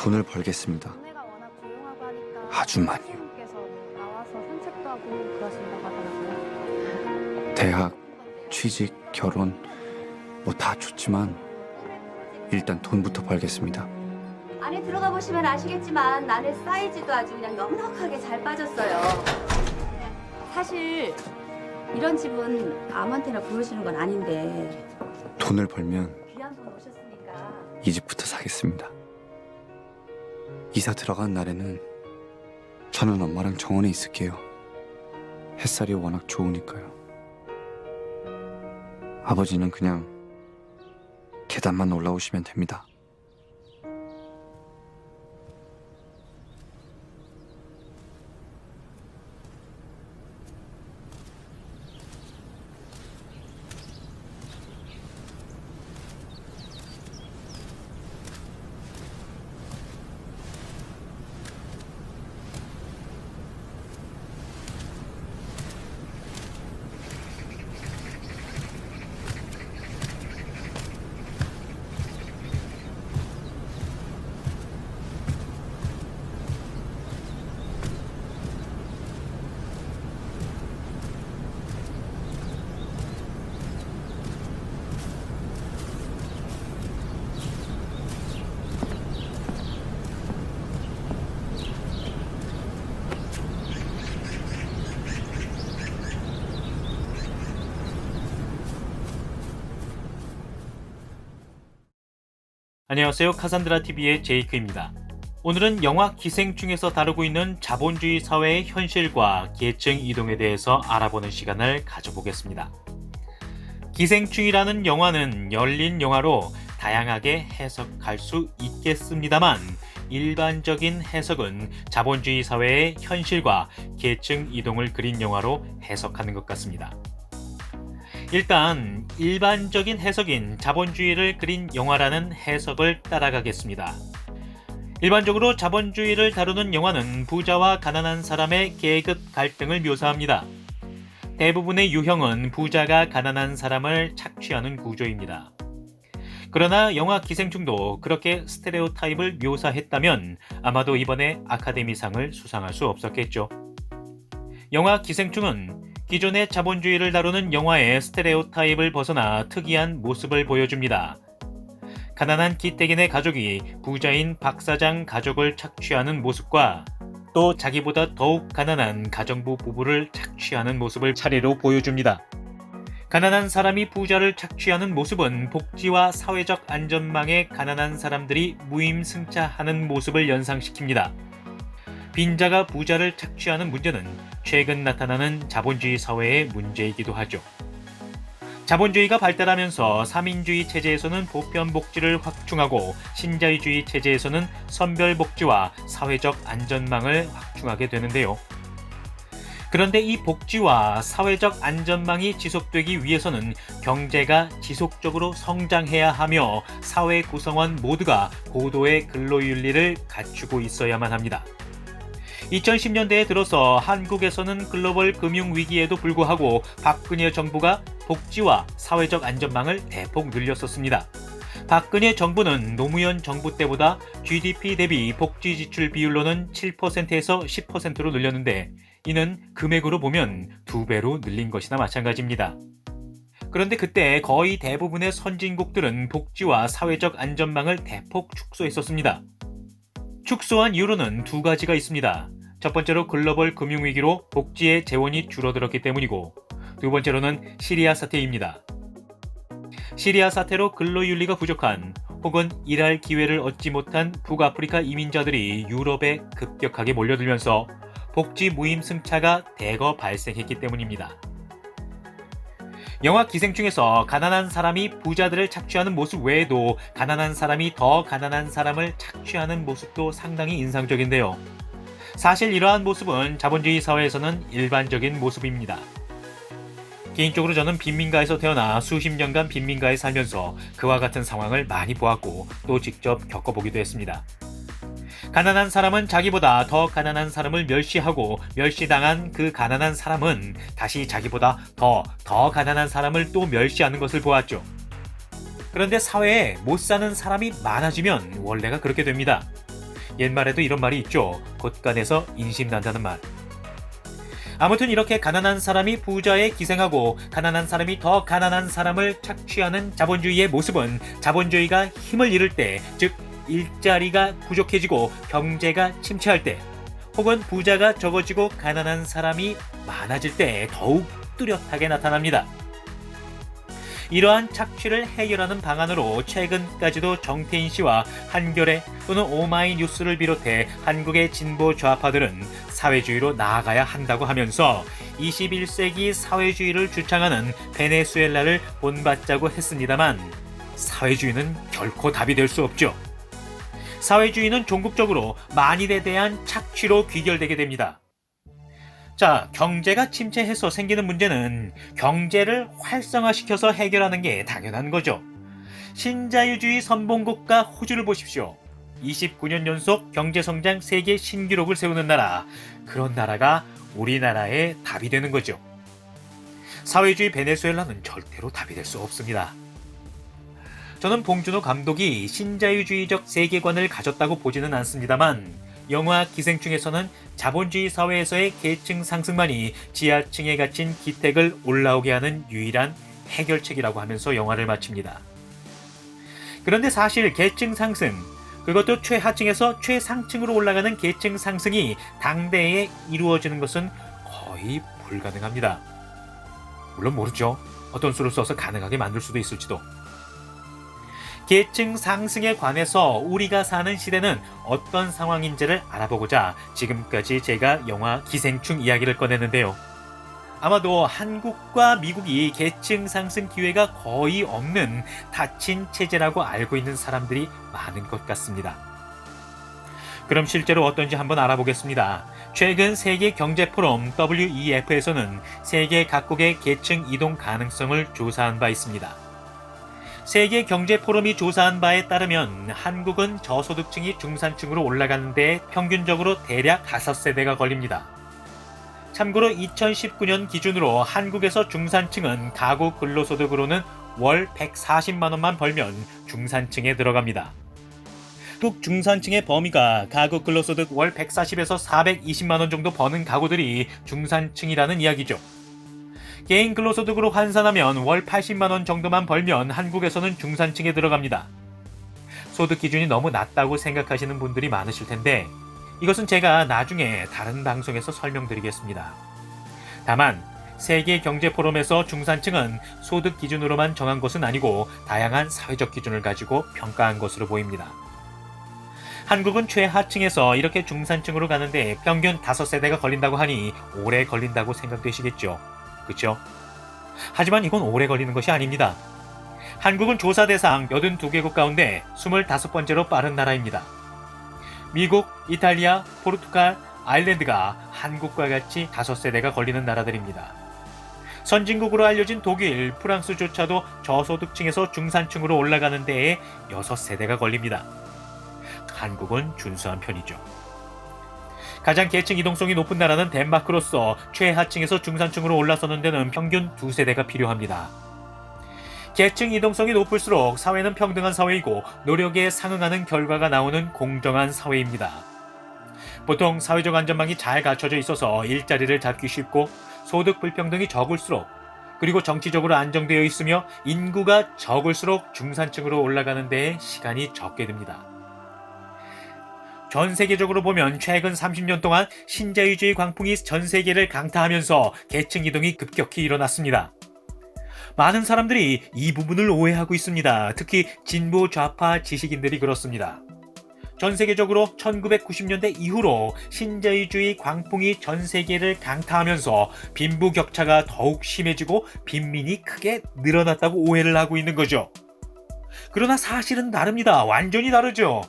돈을 벌겠습니다. 동네가 워낙 조용하고 하니까 아주 많이요. 선생님께서 나와서 산책도 하고 그러신다고 하더라고요. 대학, 취직, 결혼 뭐 다 좋지만 일단 돈부터 벌겠습니다. 안에 들어가 보시면 아시겠지만 안에 사이즈도 아주 그냥 넉넉하게 잘 빠졌어요. 사실 이런 집은 아무한테나 보여주는 건 아닌데 돈을 벌면 귀한 분 오셨으니까. 이 집부터 사겠습니다. 이사 들어간 날에는 저는 엄마랑 정원에 있을게요. 햇살이 워낙 좋으니까요. 아버지는 그냥 계단만 올라오시면 됩니다. 안녕하세요. 카산드라TV의 제이크입니다. 오늘은 영화 기생충에서 다루고 있는 자본주의 사회의 현실과 계층 이동에 대해서 알아보는 시간을 가져보겠습니다. 기생충이라는 영화는 열린 영화로 다양하게 해석할 수 있겠습니다만 일반적인 해석은 자본주의 사회의 현실과 계층 이동을 그린 영화로 해석하는 것 같습니다. 일단 일반적인 해석인 자본주의를 그린 영화라는 해석을 따라가겠습니다. 일반적으로 자본주의를 다루는 영화는 부자와 가난한 사람의 계급 갈등을 묘사합니다. 대부분의 유형은 부자가 가난한 사람을 착취하는 구조입니다. 그러나 영화 기생충도 그렇게 스테레오타입을 묘사했다면 아마도 이번에 아카데미상을 수상할 수 없었겠죠. 영화 기생충은 기존의 자본주의를 다루는 영화의 스테레오타입을 벗어나 특이한 모습을 보여줍니다. 가난한 기택인의 가족이 부자인 박 사장 가족을 착취하는 모습과 또 자기보다 더욱 가난한 가정부 부부를 착취하는 모습을 차례로 보여줍니다. 가난한 사람이 부자를 착취하는 모습은 복지와 사회적 안전망에 가난한 사람들이 무임승차하는 모습을 연상시킵니다. 빈자가 부자를 착취하는 문제는 최근 나타나는 자본주의 사회의 문제이기도 하죠. 자본주의가 발달하면서 3인주의 체제에서는 보편복지를 확충하고 신자유주의 체제에서는 선별복지와 사회적 안전망을 확충하게 되는데요. 그런데 이 복지와 사회적 안전망이 지속되기 위해서는 경제가 지속적으로 성장해야 하며 사회 구성원 모두가 고도의 근로윤리를 갖추고 있어야만 합니다. 2010년대에 들어서 한국에서는 글로벌 금융위기에도 불구하고 박근혜 정부가 복지와 사회적 안전망을 대폭 늘렸었습니다. 박근혜 정부는 노무현 정부 때보다 GDP 대비 복지 지출 비율로는 7%에서 10%로 늘렸는데 이는 금액으로 보면 2배로 늘린 것이나 마찬가지입니다. 그런데 그때 거의 대부분의 선진국들은 복지와 사회적 안전망을 대폭 축소했었습니다. 축소한 이유로는 두 가지가 있습니다. 첫 번째로 글로벌 금융위기로 복지의 재원이 줄어들었기 때문이고 두 번째로는 시리아 사태입니다. 시리아 사태로 근로윤리가 부족한 혹은 일할 기회를 얻지 못한 북아프리카 이민자들이 유럽에 급격하게 몰려들면서 복지 무임승차가 대거 발생했기 때문입니다. 영화 기생충에서 가난한 사람이 부자들을 착취하는 모습 외에도 가난한 사람이 더 가난한 사람을 착취하는 모습도 상당히 인상적인데요. 사실 이러한 모습은 자본주의 사회에서는 일반적인 모습입니다. 개인적으로 저는 빈민가에서 태어나 수십 년간 빈민가에 살면서 그와 같은 상황을 많이 보았고 또 직접 겪어보기도 했습니다. 가난한 사람은 자기보다 더 가난한 사람을 멸시하고 멸시당한 그 가난한 사람은 다시 자기보다 더 가난한 사람을 또 멸시하는 것을 보았죠. 그런데 사회에 못 사는 사람이 많아지면 원래가 그렇게 됩니다. 옛말에도 이런 말이 있죠. 곳간에서 인심난다는 말. 아무튼 이렇게 가난한 사람이 부자에 기생하고 가난한 사람이 더 가난한 사람을 착취하는 자본주의의 모습은 자본주의가 힘을 잃을 때, 즉 일자리가 부족해지고 경제가 침체할 때, 혹은 부자가 적어지고 가난한 사람이 많아질 때 더욱 뚜렷하게 나타납니다. 이러한 착취를 해결하는 방안으로 최근까지도 정태인 씨와 한겨레 또는 오마이뉴스를 비롯해 한국의 진보 좌파들은 사회주의로 나아가야 한다고 하면서 21세기 사회주의를 주창하는 베네수엘라를 본받자고 했습니다만 사회주의는 결코 답이 될 수 없죠. 사회주의는 종국적으로 만인에 대한 착취로 귀결되게 됩니다. 자, 경제가 침체해서 생기는 문제는 경제를 활성화시켜서 해결하는 게 당연한 거죠. 신자유주의 선봉국가 호주를 보십시오. 29년 연속 경제성장 세계 신기록을 세우는 나라, 그런 나라가 우리나라의 답이 되는 거죠. 사회주의 베네수엘라는 절대로 답이 될 수 없습니다. 저는 봉준호 감독이 신자유주의적 세계관을 가졌다고 보지는 않습니다만 영화 기생충에서는 자본주의 사회에서의 계층 상승만이 지하층에 갇힌 기택을 올라오게 하는 유일한 해결책이라고 하면서 영화를 마칩니다. 그런데 사실 계층 상승, 그것도 최하층에서 최상층으로 올라가는 계층 상승이 당대에 이루어지는 것은 거의 불가능합니다. 물론 모르죠. 어떤 수를 써서 가능하게 만들 수도 있을지도. 계층 상승에 관해서 우리가 사는 시대는 어떤 상황인지를 알아보고자 지금까지 제가 영화 기생충 이야기를 꺼냈는데요. 아마도 한국과 미국이 계층 상승 기회가 거의 없는 닫힌 체제라고 알고 있는 사람들이 많은 것 같습니다. 그럼 실제로 어떤지 한번 알아보겠습니다. 최근 세계 경제 포럼 WEF에서는 세계 각국의 계층 이동 가능성을 조사한 바 있습니다. 세계 경제 포럼이 조사한 바에 따르면 한국은 저소득층이 중산층으로 올라가는 데 평균적으로 대략 5세대가 걸립니다. 참고로 2019년 기준으로 한국에서 중산층은 가구 근로소득으로는 월 140만 원만 벌면 중산층에 들어갑니다. 한국 중산층의 범위가 가구 근로소득 월 140에서 420만 원 정도 버는 가구들이 중산층이라는 이야기죠. 개인 근로소득으로 환산하면 월 80만 원 정도만 벌면 한국에서는 중산층에 들어갑니다. 소득 기준이 너무 낮다고 생각하시는 분들이 많으실 텐데 이것은 제가 나중에 다른 방송에서 설명드리겠습니다. 다만 세계 경제 포럼에서 중산층은 소득 기준으로만 정한 것은 아니고 다양한 사회적 기준을 가지고 평가한 것으로 보입니다. 한국은 최하층에서 이렇게 중산층으로 가는데 평균 5세대가 걸린다고 하니 오래 걸린다고 생각되시겠죠. 그렇죠? 하지만 이건 오래 걸리는 것이 아닙니다. 한국은 조사 대상 82개국 가운데 25번째로 빠른 나라입니다. 미국, 이탈리아, 포르투갈, 아일랜드가 한국과 같이 5세대가 걸리는 나라들입니다. 선진국으로 알려진 독일, 프랑스조차도 저소득층에서 중산층으로 올라가는 데에 6세대가 걸립니다. 한국은 준수한 편이죠. 가장 계층 이동성이 높은 나라는 덴마크로서 최하층에서 중산층으로 올라서는 데는 평균 2세대가 필요합니다. 계층 이동성이 높을수록 사회는 평등한 사회이고 노력에 상응하는 결과가 나오는 공정한 사회입니다. 보통 사회적 안전망이 잘 갖춰져 있어서 일자리를 잡기 쉽고 소득 불평등이 적을수록 그리고 정치적으로 안정되어 있으며 인구가 적을수록 중산층으로 올라가는 데에 시간이 적게 듭니다. 전 세계적으로 보면 최근 30년 동안 신자유주의 광풍이 전 세계를 강타하면서 계층 이동이 급격히 일어났습니다. 많은 사람들이 이 부분을 오해하고 있습니다. 특히 진보 좌파 지식인들이 그렇습니다. 전 세계적으로 1990년대 이후로 신자유주의 광풍이 전 세계를 강타하면서 빈부격차가 더욱 심해지고 빈민이 크게 늘어났다고 오해를 하고 있는 거죠. 그러나 사실은 다릅니다. 완전히 다르죠.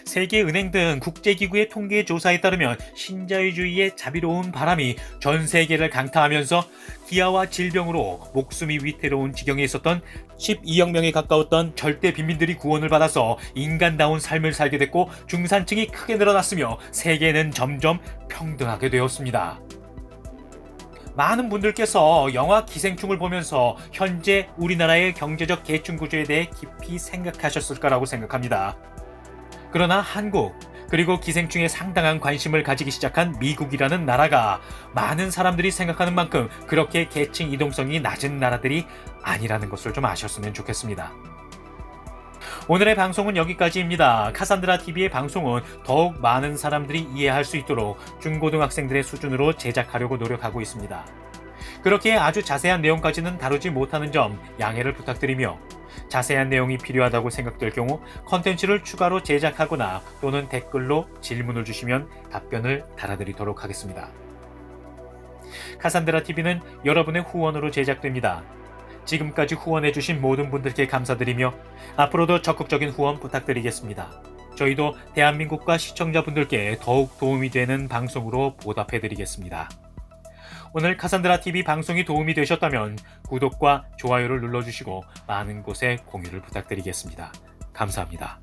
세계은행 등 국제기구의 통계 조사에 따르면 신자유주의의 자비로운 바람이 전 세계를 강타하면서 기아와 질병으로 목숨이 위태로운 지경에 있었던 12억 명에 가까웠던 절대 빈민들이 구원을 받아서 인간다운 삶을 살게 됐고 중산층이 크게 늘어났으며 세계는 점점 평등하게 되었습니다. 많은 분들께서 영화 기생충을 보면서 현재 우리나라의 경제적 계층 구조에 대해 깊이 생각하셨을 거라고 생각합니다. 그러나 한국, 그리고 기생충에 상당한 관심을 가지기 시작한 미국이라는 나라가 많은 사람들이 생각하는 만큼 그렇게 계층 이동성이 낮은 나라들이 아니라는 것을 좀 아셨으면 좋겠습니다. 오늘의 방송은 여기까지입니다. 카산드라 TV의 방송은 더욱 많은 사람들이 이해할 수 있도록 중고등학생들의 수준으로 제작하려고 노력하고 있습니다. 그렇게 아주 자세한 내용까지는 다루지 못하는 점 양해를 부탁드리며, 자세한 내용이 필요하다고 생각될 경우 컨텐츠를 추가로 제작하거나 또는 댓글로 질문을 주시면 답변을 달아드리도록 하겠습니다. 카산드라 TV는 여러분의 후원으로 제작됩니다. 지금까지 후원해주신 모든 분들께 감사드리며 앞으로도 적극적인 후원 부탁드리겠습니다. 저희도 대한민국과 시청자분들께 더욱 도움이 되는 방송으로 보답해드리겠습니다. 오늘 카산드라 TV 방송이 도움이 되셨다면 구독과 좋아요를 눌러주시고 많은 곳에 공유를 부탁드리겠습니다. 감사합니다.